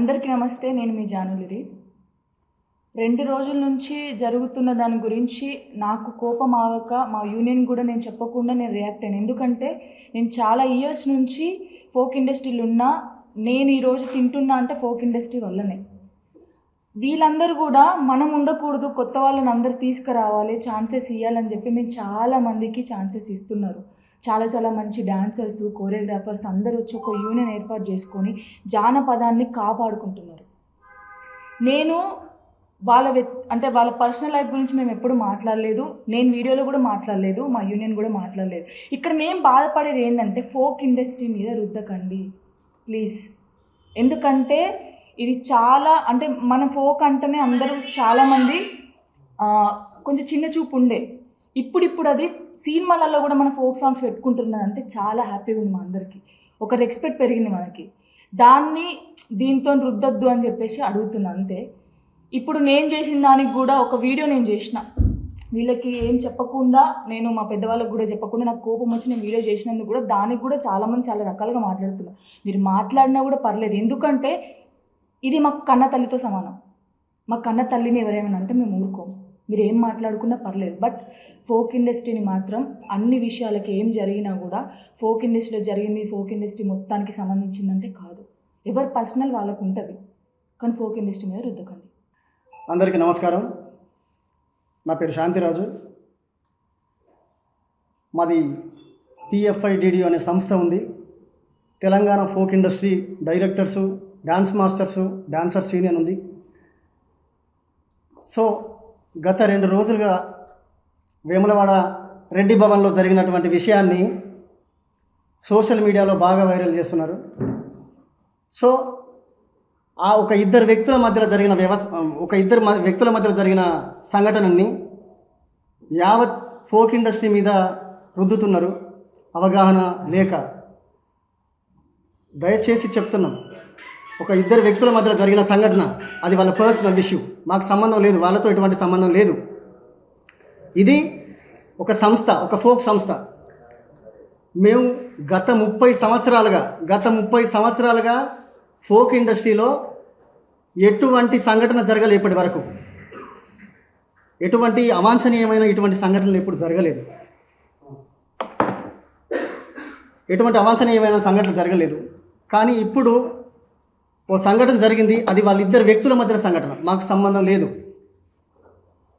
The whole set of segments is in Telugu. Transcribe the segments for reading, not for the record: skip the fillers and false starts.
అందరికీ నమస్తే. నేను మీ జానులిరి. 2 రోజుల నుంచి జరుగుతున్న దాని గురించి నాకు కోపం ఆగక మా యూనియన్ కూడా నేను చెప్పకుండా నేను రియాక్ట్ అయ్యాను. ఎందుకంటే నేను చాలా ఇయర్స్ నుంచి ఫోక్ ఇండస్ట్రీలో ఉన్నా. నేను ఈరోజు తింటున్నా అంటే ఫోక్ ఇండస్ట్రీ వల్లనే. వీళ్ళందరూ కూడా మనం ఉండకూడదు, కొత్త వాళ్ళని అందరూ తీసుకురావాలి, ఛాన్సెస్ ఇవ్వాలని చెప్పి మేము చాలామందికి ఛాన్సెస్ ఇస్తున్నారు. చాలా మంచి డాన్సర్స్, కోరియోగ్రాఫర్స్ అందరూ వచ్చి ఒక యూనియన్ ఏర్పాటు చేసుకొని జానపదాన్ని కాపాడుకుంటున్నారు. నేను వాళ్ళ పర్సనల్ లైఫ్ గురించి మేము ఎప్పుడు మాట్లాడలేదు. నేను వీడియోలో కూడా మాట్లాడలేదు, మా యూనియన్ కూడా మాట్లాడలేదు. ఇక్కడ మేము బాధపడేది ఏంటంటే ఫోక్ ఇండస్ట్రీ మీద రుద్దకండి ప్లీజ్. ఎందుకంటే ఇది చాలా మన ఫోక్ అంటేనే అందరూ చాలామంది కొంచెం చిన్న చూపు ఉండే. ఇప్పుడు అది సినిమాలలో కూడా మన ఫోక్ సాంగ్స్ పెట్టుకుంటున్నారంటే చాలా హ్యాపీగా ఉంది మా అందరికీ. ఒక రెస్పెక్ట్ పెరిగింది మనకి. దీంతో రుద్దొద్దు అని చెప్పేసి అడుగుతున్నా అంతే. ఇప్పుడు నేను చేసిన దానికి కూడా ఒక వీడియో నేను చేసిన, వీళ్ళకి ఏం చెప్పకుండా, నేను మా పెద్దవాళ్ళకి కూడా చెప్పకుండా నాకు కోపం వచ్చి నేను వీడియో చేసినందుకు కూడా దానికి కూడా చాలామంది చాలా రకాలుగా మాట్లాడుతున్నారు. మీరు మాట్లాడినా కూడా పర్లేదు, ఎందుకంటే ఇది మాకు కన్న తల్లితో సమానం. మా కన్న తల్లిని ఎవరేమైనా అంటే మేము ఊరుకోము. మీరు ఏం మాట్లాడుకున్నా పర్లేదు. బట్ ఫోక్ ఇండస్ట్రీని మాత్రం అన్ని విషయాలకి ఏం జరిగినా కూడా ఫోక్ ఇండస్ట్రీలో జరిగింది ఫోక్ ఇండస్ట్రీ మొత్తానికి సంబంధించిందంటే కాదు. ఎవరి పర్సనల్ వాళ్ళకు ఉంటుంది, కానీ ఫోక్ ఇండస్ట్రీ మీద రుద్దకండి. అందరికీ నమస్కారం. నా పేరు శాంతిరాజు. మాది TFIDD అనే సంస్థ ఉంది. Telangana folk industry directors, dance masters, dancers union ఉంది. సో గత 2 రోజులుగా వేములవాడ రెడ్డి భవన్లో జరిగినటువంటి విషయాన్ని సోషల్ మీడియాలో బాగా వైరల్ చేస్తున్నారు. సో ఒక ఇద్దరు వ్యక్తుల మధ్యలో జరిగిన సంఘటనని యావత్ ఫోక్ ఇండస్ట్రీ మీద రుద్దుతున్నారు, అవగాహన లేక. దయచేసి చెప్తున్నాం, ఒక ఇద్దరు వ్యక్తుల మధ్యలో జరిగిన సంఘటన, అది వాళ్ళ పర్సనల్ ఇష్యూ, మాకు సంబంధం లేదు, వాళ్ళతో ఎటువంటి సంబంధం లేదు. ఇది ఒక సంస్థ, ఒక ఫోక్ సంస్థ. మేము గత 30 సంవత్సరాలుగా ఫోక్ ఇండస్ట్రీలో ఎటువంటి సంఘటన జరగలేదు. ఇప్పటి వరకు ఎటువంటి అవాంఛనీయమైన ఇటువంటి సంఘటనలు ఎప్పుడు జరగలేదు. కానీ ఇప్పుడు ఓ సంఘటన జరిగింది, అది వాళ్ళిద్దరు వ్యక్తుల మధ్య సంఘటన, మాకు సంబంధం లేదు.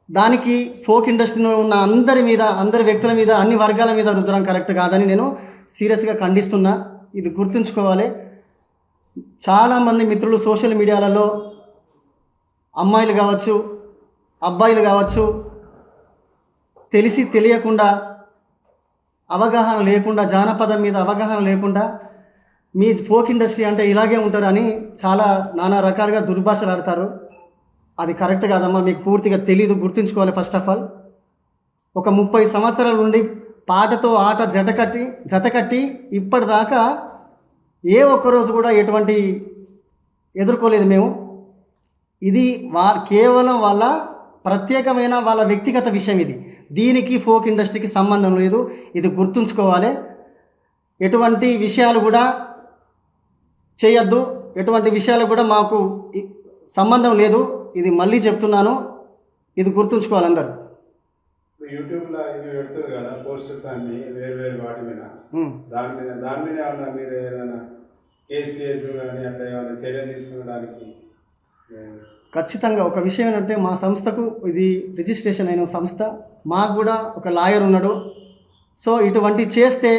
దానికి ఫోక్ ఇండస్ట్రీలో ఉన్న అందరి వ్యక్తుల మీద, అన్ని వర్గాల మీద రుద్దడం కరెక్ట్ కాదని నేను సీరియస్గా ఖండిస్తున్నా. ఇది గుర్తుంచుకోవాలి. చాలామంది మిత్రులు సోషల్ మీడియాలలో అమ్మాయిలు కావచ్చు, అబ్బాయిలు కావచ్చు, తెలిసి తెలియకుండా, అవగాహన లేకుండా, జానపదం మీద అవగాహన లేకుండా మీ ఫోక్ ఇండస్ట్రీ అంటే ఇలాగే ఉంటారు అని చాలా నానా రకాలుగా దుర్భాషలు ఆడతారు. అది కరెక్ట్ కాదమ్మా, మీకు పూర్తిగా తెలీదు, గుర్తుంచుకోవాలి. ఫస్ట్ ఆఫ్ ఆల్ ఒక 30 సంవత్సరాల నుండి పాటతో ఆట జతకట్టి ఇప్పటిదాకా ఏ ఒక్కరోజు కూడా ఎటువంటి ఎదుర్కోలేదు మేము. ఇది కేవలం వాళ్ళ ప్రత్యేకమైన వాళ్ళ వ్యక్తిగత విషయం. దీనికి ఫోక్ ఇండస్ట్రీకి సంబంధం లేదు, ఇది గుర్తుంచుకోవాలి. ఎటువంటి విషయాలు కూడా చేయొద్దు, ఎటువంటి విషయాలు కూడా మాకు సంబంధం లేదు. ఇది మళ్ళీ చెప్తున్నాను, ఇది గుర్తుంచుకోవాలి అందరూ. యూట్యూబ్లో ఇవి పెడతారు కదా పోస్టర్స్ అన్ని వేరు వాటి మీద, దాని మీద ఏమన్నా మీరు ఏదైనా కేసీఎస్ కానీ అట్లా ఏమైనా చర్యలు తీసుకునడానికి? ఖచ్చితంగా. ఒక విషయం ఏంటంటే, మా సంస్థకు ఇది రిజిస్ట్రేషన్ అయిన సంస్థ, మాకు కూడా ఒక లాయర్ ఉన్నాడు. సో ఇటువంటి చేస్తే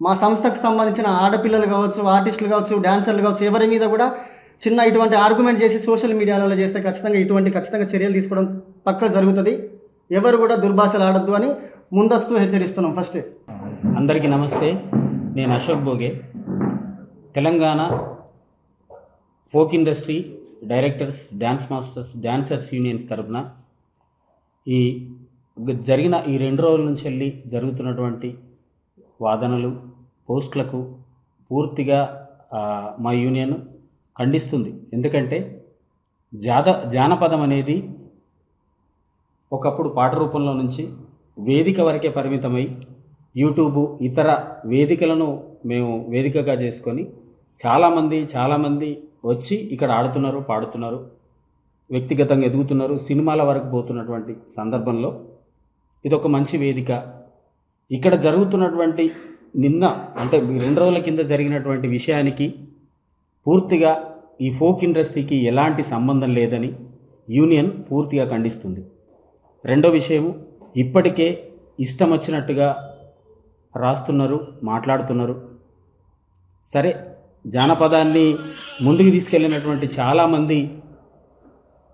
మా సంస్థకు సంబంధించిన ఆడపిల్లలు కావచ్చు, ఆర్టిస్టులు కావచ్చు, డాన్సర్లు కావచ్చు, ఎవరి మీద కూడా ఇటువంటి ఆర్గ్యుమెంట్ చేసి సోషల్ మీడియాలో చేస్తే ఖచ్చితంగా చర్యలు తీసుకోవడం పక్కా జరుగుతుంది. ఎవరు కూడా దుర్భాషలు ఆడొద్దు అని ముందస్తు హెచ్చరిస్తున్నాం. ఫస్ట్ అందరికీ నమస్తే. నేను Ashok Bhoge. Telangana folk industry directors, dance masters, dancers unions తరఫున జరిగిన ఈ 2 రోజుల నుంచి వెళ్ళి జరుగుతున్నటువంటి వాదనలు, పోస్టులకు పూర్తిగా మా యూనియన్ ఖండిస్తుంది. ఎందుకంటే జానపదం అనేది ఒకప్పుడు పాట రూపంలో నుంచి వేదిక వరకే పరిమితమై యూట్యూబ్ ఇతర వేదికలను మేము వేదికగా చేసుకొని చాలామంది వచ్చి ఇక్కడ ఆడుతున్నారు, పాడుతున్నారు, వ్యక్తిగతంగా ఎదుగుతున్నారు, సినిమాల వరకు పోతున్నటువంటి సందర్భంలో ఇదొక మంచి వేదిక. ఇక్కడ జరుగుతున్నటువంటి నిన్న అంటే 2 రోజుల కింద జరిగినటువంటి విషయానికి పూర్తిగా ఈ ఫోక్ ఇండస్ట్రీకి ఎలాంటి సంబంధం లేదని యూనియన్ పూర్తిగా ఖండిస్తుంది. రెండో విషయము, ఇప్పటికే ఇష్టం వచ్చినట్టుగా రాస్తున్నారు, మాట్లాడుతున్నారు. సరే, జానపదాన్ని ముందుకు తీసుకెళ్ళినటువంటి చాలామంది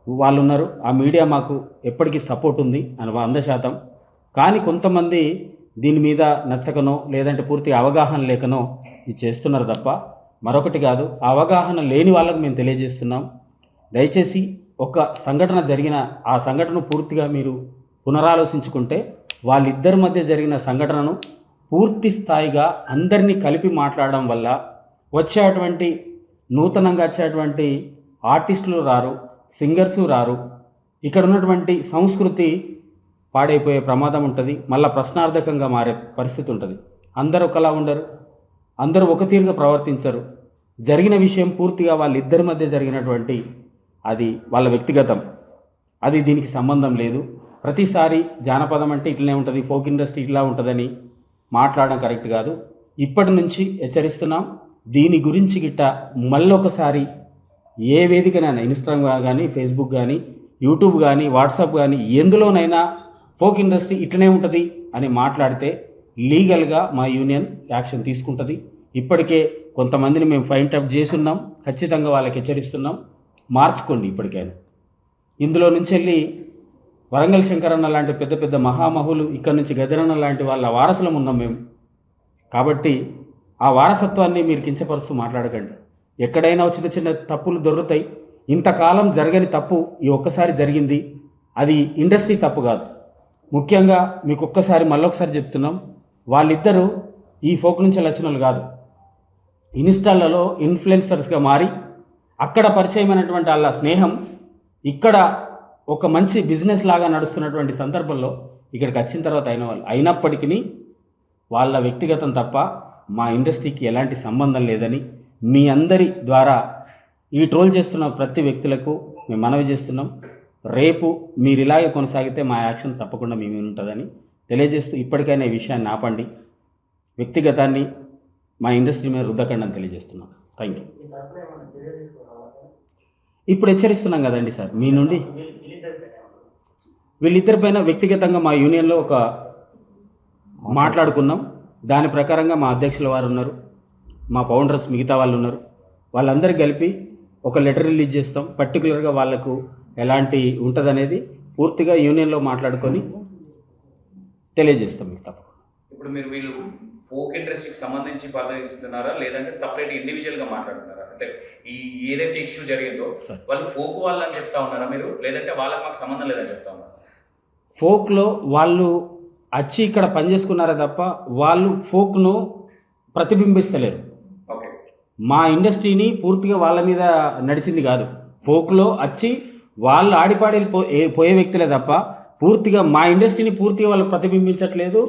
వాళ్ళు ఉన్నారు. ఆ మీడియా మాకు ఎప్పటికీ సపోర్ట్ ఉంది అని 100%. కానీ కొంతమంది దీని మీద నచ్చకనో లేదంటే పూర్తిగా అవగాహన లేకనో ఇది చేస్తున్నారు తప్ప మరొకటి కాదు. ఆ అవగాహన లేని వాళ్ళకు మేము తెలియజేస్తున్నాం, దయచేసి ఒక సంఘటన జరిగిన ఆ సంఘటన పూర్తిగా మీరు పునరాలోచించుకుంటే వాళ్ళిద్దరి మధ్య జరిగిన సంఘటనను పూర్తి స్థాయిగా అందరినీ కలిపి మాట్లాడడం వల్ల వచ్చేటువంటి నూతనంగా వచ్చేటువంటి ఆర్టిస్టులు రారు, సింగర్సు రారు. ఇక్కడ ఉన్నటువంటి సంస్కృతి పాడైపోయే ప్రమాదం ఉంటుంది, మళ్ళీ ప్రశ్నార్థకంగా మారే పరిస్థితి ఉంటుంది. అందరూ ఒకలా ఉండరు, అందరూ ఒక తీరుగా ప్రవర్తించరు. జరిగిన విషయం పూర్తిగా వాళ్ళిద్దరి మధ్య జరిగినటువంటి అది వాళ్ళ వ్యక్తిగతం, అది దీనికి సంబంధం లేదు. ప్రతిసారి జానపదం అంటే ఇట్లనే ఉంటుంది, ఫోక్ ఇండస్ట్రీ ఇట్లా ఉంటుందని మాట్లాడడం కరెక్ట్ కాదు. ఇప్పటి నుంచి హెచ్చరిస్తున్నాం, దీని గురించి గిట్ట మళ్ళొకసారి ఏ వేదికనైనా ఇన్స్టాగ్రామ్ కానీ, ఫేస్బుక్ కానీ, యూట్యూబ్ కానీ, వాట్సాప్ కానీ ఎందులోనైనా ఫోక్ ఇండస్ట్రీ ఇట్లనే ఉంటుంది అని మాట్లాడితే లీగల్గా మా యూనియన్ యాక్షన్ తీసుకుంటుంది. ఇప్పటికే కొంతమందిని మేము ఫైండ్ అవుట్ చేస్తున్నాం, ఖచ్చితంగా వాళ్ళకి హెచ్చరిస్తున్నాం, మార్చుకోండి ఇప్పటికైనా. ఇందులో నుంచి వెళ్ళి వరంగల్ శంకరన్న లాంటి పెద్ద పెద్ద మహామహులు, ఇక్కడ నుంచి గదిరన్న లాంటి వాళ్ళ వారసులం ఉన్నాం మేము. కాబట్టి ఆ వారసత్వాన్ని మీరు కించపరుస్తూ మాట్లాడకండి. ఎక్కడైనా చిన్న చిన్న తప్పులు దొరుకుతాయి. ఇంతకాలం జరగని తప్పు ఈ ఒక్కసారి జరిగింది, అది ఇండస్ట్రీ తప్పు కాదు. ముఖ్యంగా మీకు ఒక్కసారి మళ్ళొకసారి చెప్తున్నాం, వాళ్ళిద్దరూ ఈ ఫోక్ నుంచి వచ్చిన వాళ్ళు కాదు, ఇన్స్టాలలో ఇన్ఫ్లుయెన్సర్స్గా మారి అక్కడ పరిచయమైనటువంటి వాళ్ళ స్నేహం ఇక్కడ ఒక మంచి బిజినెస్ లాగా నడుస్తున్నటువంటి సందర్భంలో ఇక్కడికి వచ్చిన తర్వాత అయిన వాళ్ళు. అయినప్పటికీ వాళ్ళ వ్యక్తిగతం తప్ప మా ఇండస్ట్రీకి ఎలాంటి సంబంధం లేదని మీ అందరి ద్వారా ఈ ట్రోల్ చేస్తున్న ప్రతి వ్యక్తులకు మేము మనవి చేస్తున్నాం. రేపు మీరు ఇలాగే కొనసాగితే మా యాక్షన్ తప్పకుండా మీ మీద ఉంటుందని తెలియజేస్తూ ఇప్పటికైనా ఈ విషయాన్ని ఆపండి, వ్యక్తిగతాన్ని మా ఇండస్ట్రీ మీద రుద్దకండి అని తెలియజేస్తున్నాం. Thank you. ఇప్పుడు హెచ్చరిస్తున్నాం కదండి సార్, మీ నుండి వీళ్ళిద్దరిపైన వ్యక్తిగతంగా మా యూనియన్లో ఒక మాట్లాడుకున్నాం. దాని ప్రకారంగా మా అధ్యక్షుల వారు ఉన్నారు, మా ఫౌండర్స్ మిగతా వాళ్ళు ఉన్నారు, వాళ్ళందరికీ కలిపి ఒక లెటర్ రిలీజ్ చేస్తాం. పర్టికులర్గా వాళ్ళకు ఎలాంటి ఉంటుందనేది పూర్తిగా యూనియన్లో మాట్లాడుకొని తెలియజేస్తాం మీకు తప్పకుండా. ఇప్పుడు మీరు వీళ్ళు ఫోక్ ఇండస్ట్రీకి సంబంధించి పరిశీలిస్తున్నారా లేదంటే సపరేట్ ఇండివిజువల్గా మాట్లాడుతున్నారా? అంటే ఈ ఏదైతే ఇష్యూ జరిగిందో వాళ్ళు ఫోక్ వాళ్ళని చెప్తా ఉన్నారా మీరు, లేదంటే వాళ్ళకి మాకు సంబంధం లేదని చెప్తా ఉన్నారా? ఫోక్లో వాళ్ళు వచ్చి ఇక్కడ పనిచేసుకున్నారే తప్ప వాళ్ళు ఫోక్ను ప్రతిబింబిస్తలేరు. ఓకే, మా ఇండస్ట్రీని పూర్తిగా వాళ్ళ మీద నడిచింది కాదు. ఫోక్లో వచ్చి వాళ్ళు ఆడిపాడి పోయే వ్యక్తులే తప్ప పూర్తిగా మా ఇండస్ట్రీని పూర్తిగా వాళ్ళు ప్రతిబింబించట్లేదు.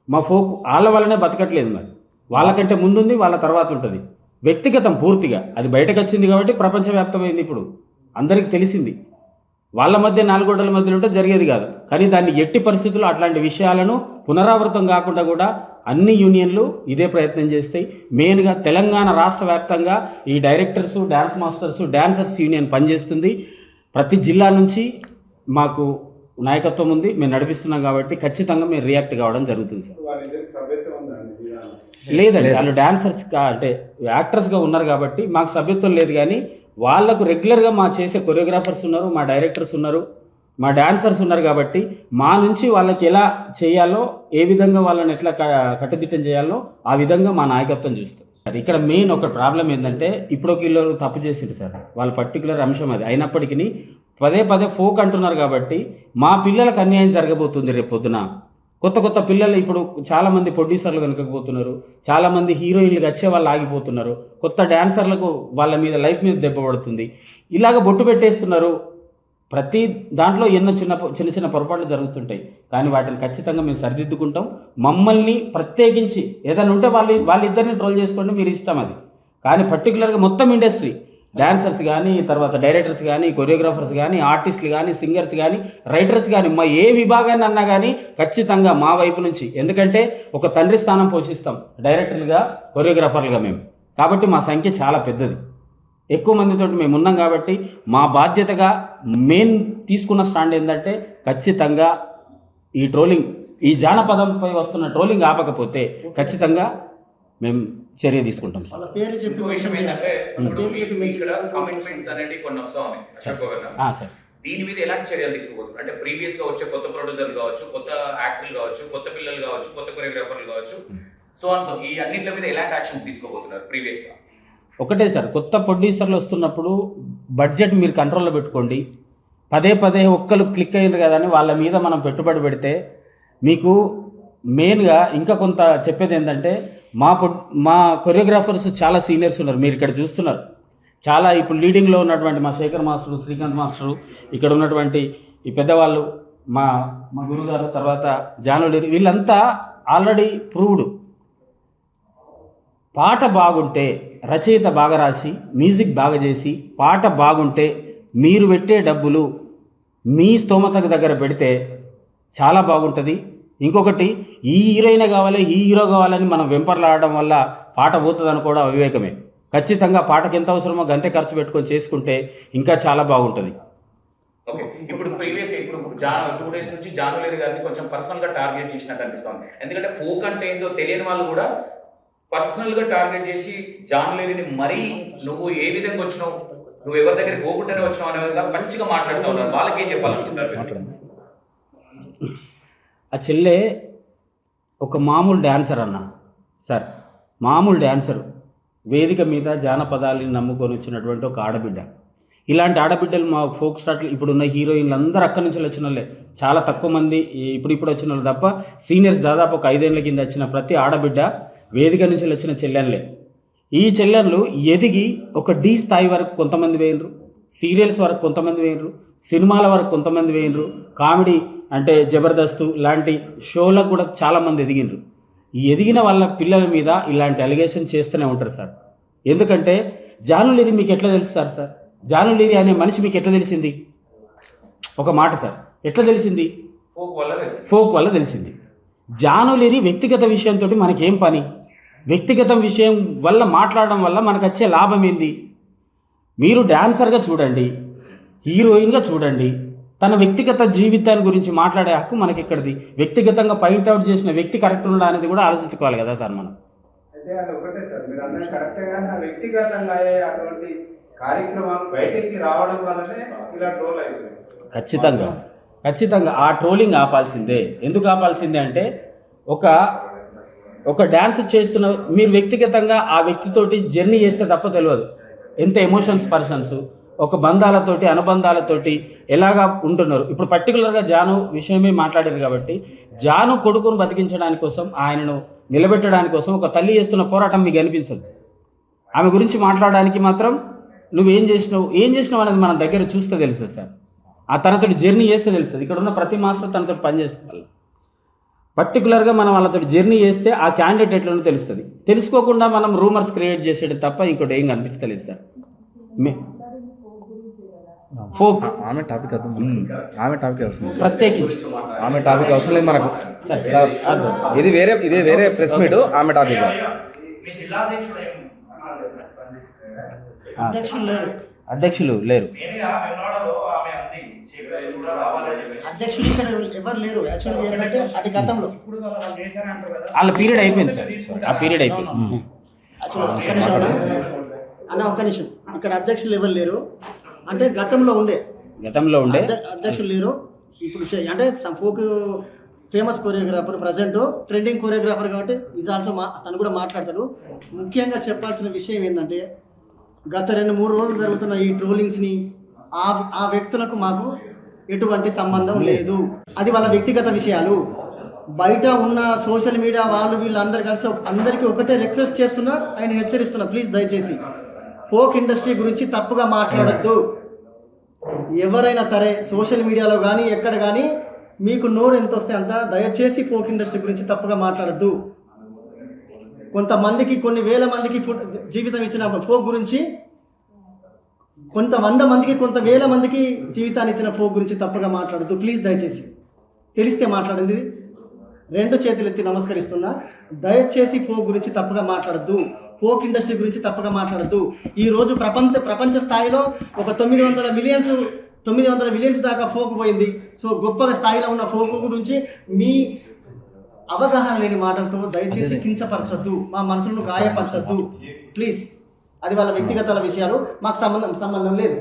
మా ఫోక్ వాళ్ళ వల్లనే బతకట్లేదు. మరి వాళ్ళకంటే ముందుంది, వాళ్ళ తర్వాత ఉంటుంది. వ్యక్తిగతం పూర్తిగా అది బయటకు వచ్చింది కాబట్టి ప్రపంచవ్యాప్తమైంది, ఇప్పుడు అందరికీ తెలిసింది. వాళ్ళ మధ్య 4 గోడల మధ్యలో ఉంటే జరిగేది కాదు. కానీ దాన్ని ఎట్టి పరిస్థితుల్లో అట్లాంటి విషయాలను పునరావృతం కాకుండా కూడా అన్ని యూనియన్లు ఇదే ప్రయత్నం చేస్తాయి. మెయిన్గా తెలంగాణ రాష్ట్ర వ్యాప్తంగా ఈ directors, dance masters, dancers union పనిచేస్తుంది. ప్రతి జిల్లా నుంచి మాకు నాయకత్వం ఉంది, మేము నడిపిస్తున్నాం. కాబట్టి ఖచ్చితంగా మేము రియాక్ట్ కావడం జరుగుతుంది సార్. లేదండి, వాళ్ళు డాన్సర్స్ అంటే యాక్టర్స్గా ఉన్నారు కాబట్టి మాకు సభ్యత్వం లేదు. కానీ వాళ్ళకు రెగ్యులర్గా మా చేసే కొరియోగ్రాఫర్స్ ఉన్నారు, మా డైరెక్టర్స్ ఉన్నారు, మా డాన్సర్స్ ఉన్నారు. కాబట్టి మా నుంచి వాళ్ళకి ఎలా చేయాలో, ఏ విధంగా వాళ్ళని ఎట్లా కట్టుదిట్టం చేయాలో ఆ విధంగా మా నాయకత్వం చూస్తాం. ఇక్కడ మెయిన్ ఒక ప్రాబ్లం ఏంటంటే ఇప్పుడు ఒక ఇల్లు తప్పు చేసింది సార్, వాళ్ళ పర్టికులర్ అంశం అది. అయినప్పటికీ పదే ఫోక్ అంటున్నారు కాబట్టి మా పిల్లలకు అన్యాయం జరగబోతుంది. రేపు పొద్దున కొత్త పిల్లలు ఇప్పుడు చాలామంది ప్రొడ్యూసర్లు వెనకపోతున్నారు, చాలామంది హీరోయిన్లు వచ్చే వాళ్ళు ఆగిపోతున్నారు, కొత్త డ్యాన్సర్లకు వాళ్ళ మీద లైఫ్ మీద దెబ్బ పడుతుంది. ఇలాగ బొట్టు పెట్టేస్తున్నారు. ప్రతి దాంట్లో ఎన్నో చిన్న పొరపాట్లు జరుగుతుంటాయి. కానీ వాటిని ఖచ్చితంగా మేము సరిదిద్దుకుంటాం. మమ్మల్ని ప్రత్యేకించి ఏదైనా ఉంటే వాళ్ళిద్దరిని ట్రోల్ చేసుకోండి, మీరు ఇష్టం అది. కానీ పర్టికులర్గా మొత్తం ఇండస్ట్రీ డాన్సర్స్ కానీ, తర్వాత డైరెక్టర్స్ కానీ, కొరియోగ్రాఫర్స్ కానీ, ఆర్టిస్టులు కానీ, సింగర్స్ కానీ, రైటర్స్ కానీ, మా ఏ విభాగాన్ని అన్నా కానీ ఖచ్చితంగా మా వైపు నుంచి, ఎందుకంటే ఒక తండ్రి స్థానం పోషిస్తాం డైరెక్టర్లుగా, కొరియోగ్రాఫర్లుగా మేము. కాబట్టి మా సంఖ్య చాలా పెద్దది, ఎక్కువ మందితో మేము ఉన్నాం. కాబట్టి మా బాధ్యతగా మెయిన్ తీసుకున్న స్టాండ్ ఏంటంటే ఖచ్చితంగా ఈ ట్రోలింగ్, ఈ జానపదంపై వస్తున్న ట్రోలింగ్ ఆపకపోతే ఖచ్చితంగా మేము చర్య తీసుకుంటాం. వాళ్ళ పేర్లు చెప్పి ఇంకో విషయం ఏంటంటే ఇప్పుడు ఇక్కడ కమిట్మెంట్స్ అనేవి కొన్ని వస్తూ ఉన్నాయి అశోక్ గారు. సార్, దీని మీద ఎలాంటి చర్యలు తీసుకోబోతున్నారు? అంటే ప్రీవియస్ గా వచ్చే కొత్త ప్రొడ్యూసర్లు కావచ్చు, కొత్త యాక్టర్లు కావచ్చు, కొత్త పిల్లలు కావచ్చు, కొత్త కొరియోగ్రాఫర్లు కావచ్చు, సో ఈ అన్నింటి మీద ఎలాంటి యాక్షన్స్ తీసుకోబోతున్నారు ప్రీవియస్ గా? ఒకటే సార్, కొత్త ప్రొడ్యూసర్లు వస్తున్నప్పుడు బడ్జెట్ మీరు కంట్రోల్లో పెట్టుకోండి. పదే పదే ఒక్కరు క్లిక్ అయ్యారు కదా అని వాళ్ళ మీద మనం పెట్టుబడి పెడితే మీకు మెయిన్గా ఇంకా కొంత చెప్పేది ఏంటంటే మా కొరియోగ్రాఫర్స్ చాలా సీనియర్స్ ఉన్నారు. మీరు ఇక్కడ చూస్తున్నారు, చాలా ఇప్పుడు లీడింగ్లో ఉన్నటువంటి మా శేఖర్ మాస్టరు, శ్రీకాంత్ మాస్టరు, ఇక్కడ ఉన్నటువంటి ఈ పెద్దవాళ్ళు, మా గురుగారు, తర్వాత జానులేరి, వీళ్ళంతా ఆల్రెడీ ప్రూవ్డ్. పాట బాగుంటే, రచయిత బాగా రాసి, మ్యూజిక్ బాగా చేసి, పాట బాగుంటే మీరు పెట్టే డబ్బులు మీ స్తోమతకు దగ్గర పెడితే చాలా బాగుంటుంది. ఇంకొకటి, ఈ హీరోయిన్ కావాలి, ఈ హీరో కావాలని మనం వెంపర్లాడడం వల్ల పాట పోతుందని కూడా అవివేకమే. ఖచ్చితంగా పాటకి ఎంత అవసరమో గంతే ఖర్చు పెట్టుకొని చేసుకుంటే ఇంకా చాలా బాగుంటుంది. ఓకే, ఇప్పుడు ప్రీవియస్ ఇప్పుడు 2 days నుంచి జానులేరి గారిని కొంచెం పర్సనల్గా టార్గెట్ చేసినట్టు అనిపిస్తుంది. ఎందుకంటే ఫోక్ అంటే ఏంటో తెలియని వాళ్ళు కూడా పర్సనల్గా టార్గెట్ చేసి జానులేరిని మరీ నువ్వు ఏ విధంగా వచ్చినావు, నువ్వు ఎవరి దగ్గరికి పోకుండానే వచ్చినావు అనే విధంగా మంచిగా మాట్లాడుతూ ఉన్నారు. వాళ్ళకి ఏం చెప్పాలనుకుంటున్నారు? ఆ చెల్లె ఒక మామూలు డ్యాన్సర్ అన్న సార్, మామూలు డ్యాన్సర్, వేదిక మీద జానపదాలని నమ్ముకొని వచ్చినటువంటి ఒక ఆడబిడ్డ. ఇలాంటి ఆడబిడ్డలు మా ఫోక్ స్టార్ట్లు ఇప్పుడున్న హీరోయిన్లు అందరూ అక్కడి నుంచి వచ్చిన వాళ్ళే, చాలా తక్కువ మంది ఇప్పుడు వచ్చిన వాళ్ళు తప్ప సీనియర్స్ దాదాపు ఒక 5 ఏళ్ళ కింద వచ్చిన ప్రతి ఆడబిడ్డ వేదిక నుంచి వచ్చిన చెల్లెన్లే. ఈ చెల్లెన్లు ఎదిగి ఒక డి స్థాయి వరకు కొంతమంది వేయినరు, సీరియల్స్ వరకు కొంతమంది వేయినరు, సినిమాల వరకు కొంతమంది వేయినరు, కామెడీ అంటే జబర్దస్త్ లాంటి షోలకు కూడా చాలామంది ఎదిగినరు. ఈ ఎదిగిన వాళ్ళ పిల్లల మీద ఇలాంటి అలిగేషన్ చేస్తూనే ఉంటారు సార్. ఎందుకంటే జానులేరి మీకు ఎట్లా తెలుసు సార్? జానులేరి అనే మనిషి మీకు ఎట్లా తెలిసింది? ఒక మాట సార్, ఎట్లా తెలిసింది? ఫోక్ వల్ల తెలిసింది. జానులేరి వ్యక్తిగత విషయంతో మనకేం పని? వ్యక్తిగత విషయం వల్ల మాట్లాడడం వల్ల మనకు వచ్చే లాభం ఏంది? మీరు డాన్సర్గా చూడండి, హీరోయిన్గా చూడండి, తన వ్యక్తిగత జీవితాన్ని గురించి మాట్లాడే హక్కు మనకి ఎక్కడిది? వ్యక్తిగతంగా పాయింట్అవుట్ చేసిన వ్యక్తి కరెక్ట్ ఉండా అనేది కూడా ఆలోచించుకోవాలి కదా సార్ మనం. అయితే అది ఒకటే సార్, మీరు అన్నది కరెక్టే, కానీ ఆ వ్యక్తిగతంగా అయ్యే అటువంటి కార్యక్రమాలు బయటికి రావడం వల్లనే ఇలా ట్రోల్ అవుతుంది. ఖచ్చితంగా ఆ ట్రోలింగ్ ఆపాల్సిందే. ఎందుకు ఆపాల్సిందే అంటే ఒక డ్యాన్స్ చేస్తున్న మీరు వ్యక్తిగతంగా ఆ వ్యక్తితోటి జర్నీ చేస్తే తప్ప తెలియదు ఎంత ఎమోషన్స్ పర్సన్స్ ఒక బంధాలతోటి అనుబంధాలతోటి ఎలాగా ఉంటున్నారు. ఇప్పుడు పర్టికులర్గా జాను విషయమే మాట్లాడారు కాబట్టి జాను కొడుకును బతికించడానికి కోసం, ఆయనను నిలబెట్టడానికి కోసం ఒక తల్లి చేస్తున్న పోరాటం మీకు అనిపించదు. ఆమె గురించి మాట్లాడడానికి మాత్రం నువ్వేం చేసినావు అనేది మన దగ్గర చూస్తే తెలుస్తుంది సార్. ఆ తనతోటి జర్నీ చేస్తే తెలుస్తుంది. ఇక్కడ ఉన్న ప్రతి మాస్టర్ తనతో పనిచేసిన వాళ్ళు పర్టికులర్గా మనం వాళ్ళతో జర్నీ చేస్తే ఆ క్యాండిడేట్ ఎట్లనో తెలుస్తుంది. తెలుసుకోకుండా మనం రూమర్స్ క్రియేట్ చేసేది తప్ప ఇంకోటి ఏం కనిపిస్తలేదు సార్. ఫోక్ ఆమె టాపిక్ అవసరం ప్రత్యేకించి ఆమె టాపిక్ అవసరం లేదు మనకు సార్. ఇది వేరే ప్రెస్ మీట్. ఆమె టాపిక్ అధ్యక్షులు లేరు. అధ్యక్షులు ఇక్కడ ఎవరు లేరు. యాక్చువల్గా ఏంటంటే అది గతంలో వాళ్ళ పీరియడ్ అయిపోయింది సార్. ఆ పీరియడ్ అయిపోయింది. అన్న ఒక్క నిమిషం, ఇక్కడ అధ్యక్షులు ఎవరు లేరు అంటే గతంలో ఉండే అధ్యక్షులు లేరు. ఇప్పుడు అంటే folk famous choreographer, present trending choreographer కాబట్టి ఈజ్ ఆల్సో తను కూడా మాట్లాడతాడు. ముఖ్యంగా చెప్పాల్సిన విషయం ఏంటంటే గత 2-3 రోజులు జరుగుతున్న ఈ ట్రోలింగ్స్ని ఆ వ్యక్తులకు మాకు ఎటువంటి సంబంధం లేదు. అది వాళ్ళ వ్యక్తిగత విషయాలు. బయట ఉన్న సోషల్ మీడియా వాళ్ళు వీళ్ళందరూ కలిసి అందరికీ ఒకటే రిక్వెస్ట్ చేస్తున్నా, ఆయన హెచ్చరిస్తున్నా, ప్లీజ్ దయచేసి ఫోక్ ఇండస్ట్రీ గురించి తప్పుగా మాట్లాడద్దు. ఎవరైనా సరే సోషల్ మీడియాలో కానీ ఎక్కడ కానీ మీకు నోరు ఎంత వస్తే అంత దయచేసి ఫోక్ ఇండస్ట్రీ గురించి తప్పుగా మాట్లాడద్దు. కొంతమందికి కొన్ని వేల మందికి జీవితం ఇచ్చిన ఫోక్ గురించి, కొంత 100 మందికి కొంత వేల మందికి జీవితాన్ని ఇచ్చిన ఫోక్ గురించి తప్పుగా మాట్లాడద్దు ప్లీజ్. దయచేసి తెలిస్తే మాట్లాడింది 2 చేతులు ఎత్తి నమస్కరిస్తున్నా. దయచేసి ఫోక్ గురించి తప్పుగా మాట్లాడద్దు, ఫోక్ ఇండస్ట్రీ గురించి తప్పుగా మాట్లాడద్దు. ఈరోజు ప్రపంచ స్థాయిలో ఒక 900 మిలియన్స్ దాకా ఫోక్ పోయింది. సో గొప్పగా స్థాయిలో ఉన్న ఫోక్ గురించి మీ అవగాహన లేని మాటలతో దయచేసి కించపరచొద్దు, మా మనసులను గాయపరచొద్దు ప్లీజ్. అది వాళ్ళ వ్యక్తిగత విషయాలు, మాకు సంబంధం లేదు.